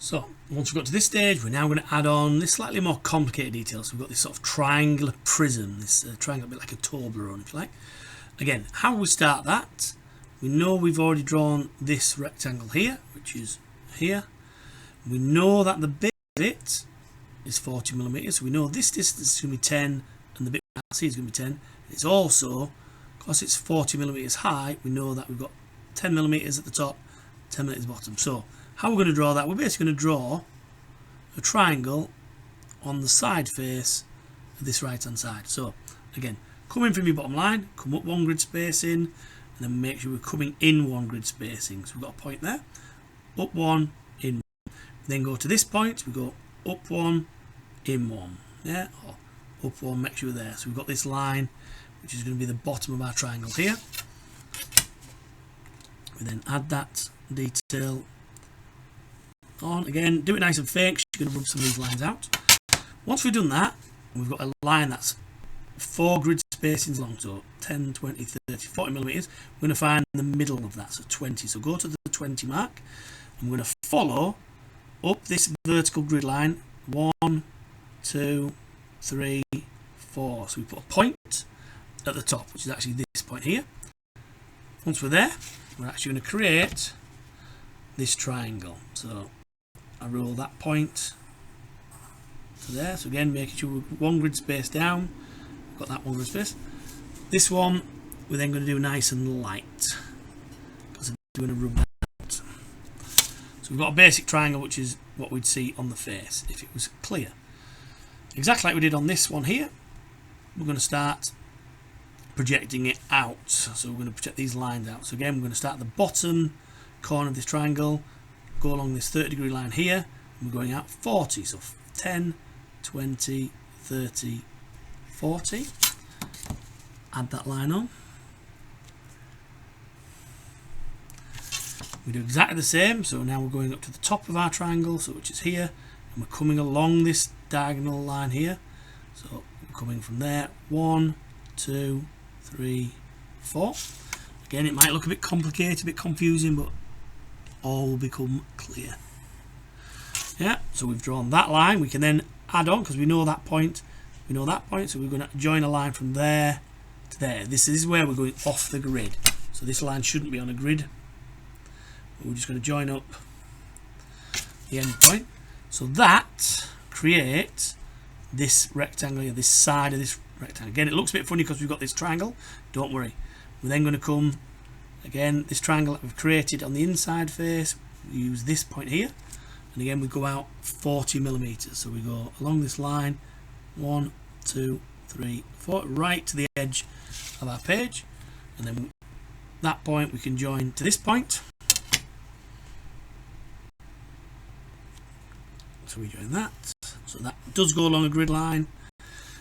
So once we've got to this stage, we're now going to add on this slightly more complicated detail. So we've got this sort of triangular prism, this triangle, a bit like a Toblerone, if you like. Again, how we start that, we know we've already drawn this rectangle here, which is here. We know that the base of it is 40 millimeters, so we know this distance is going to be 10, and the bit we can't see is going to be 10. It's also, because it's 40 millimeters high, we know that we've got 10 millimeters at the top, 10 millimeters at the bottom. So how we're going to draw that, we're basically going to draw a triangle on the side face of this right hand side. So again, come in from your bottom line, come up one grid spacing, and then make sure we're coming in one grid spacing. So we've got a point there, up one, in one. Then go to this point, we go up one, in one, yeah, or up one, make sure we're there. So we've got this line, which is going to be the bottom of our triangle here. We then add that detail on. Again, do it nice and fake, you're going to rub some of these lines out. Once we've done that, we've got a line that's 4 grid spacings long, so 10, 20, 30, 40 millimeters. We're going to find the middle of that, so 20. So go to the 20 mark, and we're going to follow up this vertical grid line, 1, 2, 3, 4. So we put a point at the top, which is actually this point here. Once we're there, we're actually going to create this triangle. So I roll that point to there. So again, making sure we're one grid space down. We've got that one grid space. This one we're then going to do nice and light, because we're going to rub that out. So we've got a basic triangle, which is what we'd see on the face if it was clear. Exactly like we did on this one here, we're going to start projecting it out. So we're going to project these lines out. So again, we're going to start at the bottom corner of this triangle, go along this 30-degree line here, and we're going out 40. So 10, 20, 30, 40. Add that line on. We do exactly the same. So now we're going up to the top of our triangle, so which is here, and we're coming along this diagonal line here. So we're coming from there, 1, 2, 3, 4. Again, it might look a bit complicated, a bit confusing, but all will become clear. Yeah, so we've drawn that line. We can then add on, because we know that point. We know that point, so we're going to join a line from there to there. This is where we're going off the grid. So this line shouldn't be on a grid. We're just going to join up the end point. So that creates this rectangle here, this side of this rectangle. Again, it looks a bit funny because we've got this triangle. Don't worry. We're then going to come, again, this triangle that we've created on the inside face, we use this point here, and again we go out 40 millimeters. So we go along this line, 1, 2, 3, 4, right to the edge of our page, and then that point we can join to this point. So we join that. So that does go along a grid line.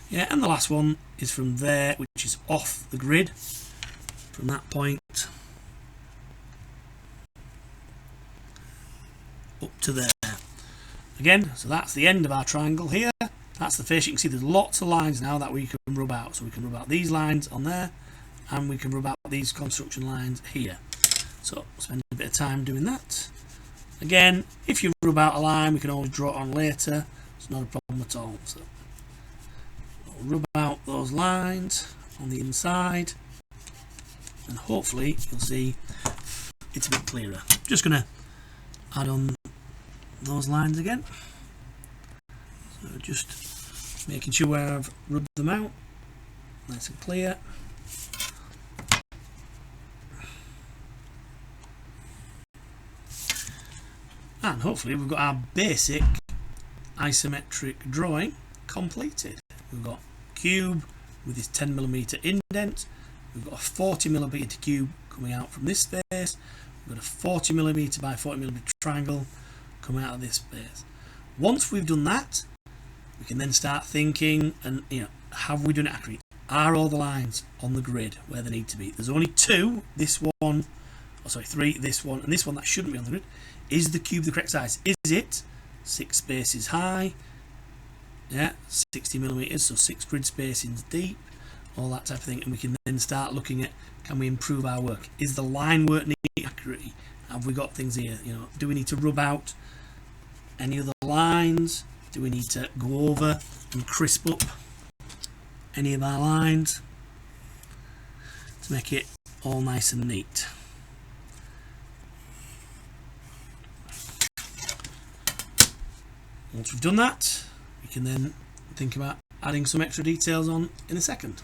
Yeah, and the last one is from there, which is off the grid. From that point up to there. Again, so that's the end of our triangle here. That's the face. You can see there's lots of lines now that we can rub out. So we can rub out these lines on there, and we can rub out these construction lines here. So spend a bit of time doing that. Again, if you rub out a line, we can always draw it on later. It's not a problem at all. So we'll rub out those lines on the inside, and hopefully you'll see it's a bit clearer. Just going to add on those lines again. So just making sure where I've rubbed them out, nice and clear. And hopefully we've got our basic isometric drawing completed. We've got cube with this 10mm indent. We've got a 40mm cube coming out from this face. We've got a 40mm by 40mm triangle coming out of this face. Once we've done that, we can then start thinking, and have we done it accurately? Are all the lines on the grid where they need to be? There's only 2, this one, 3, this one, and this one that shouldn't be on the grid. Is the cube the correct size? Is it 6 spaces high? Yeah, 60mm, so 6 grid spacings deep, all that type of thing. And we can then start looking at, can we improve our work? Is the line work neat, accurate? Have we got things here? Do we need to rub out Any other lines? Do we need to go over and crisp up any of our lines to make it all nice and neat? Once we've done that, we can then think about adding some extra details on in a second.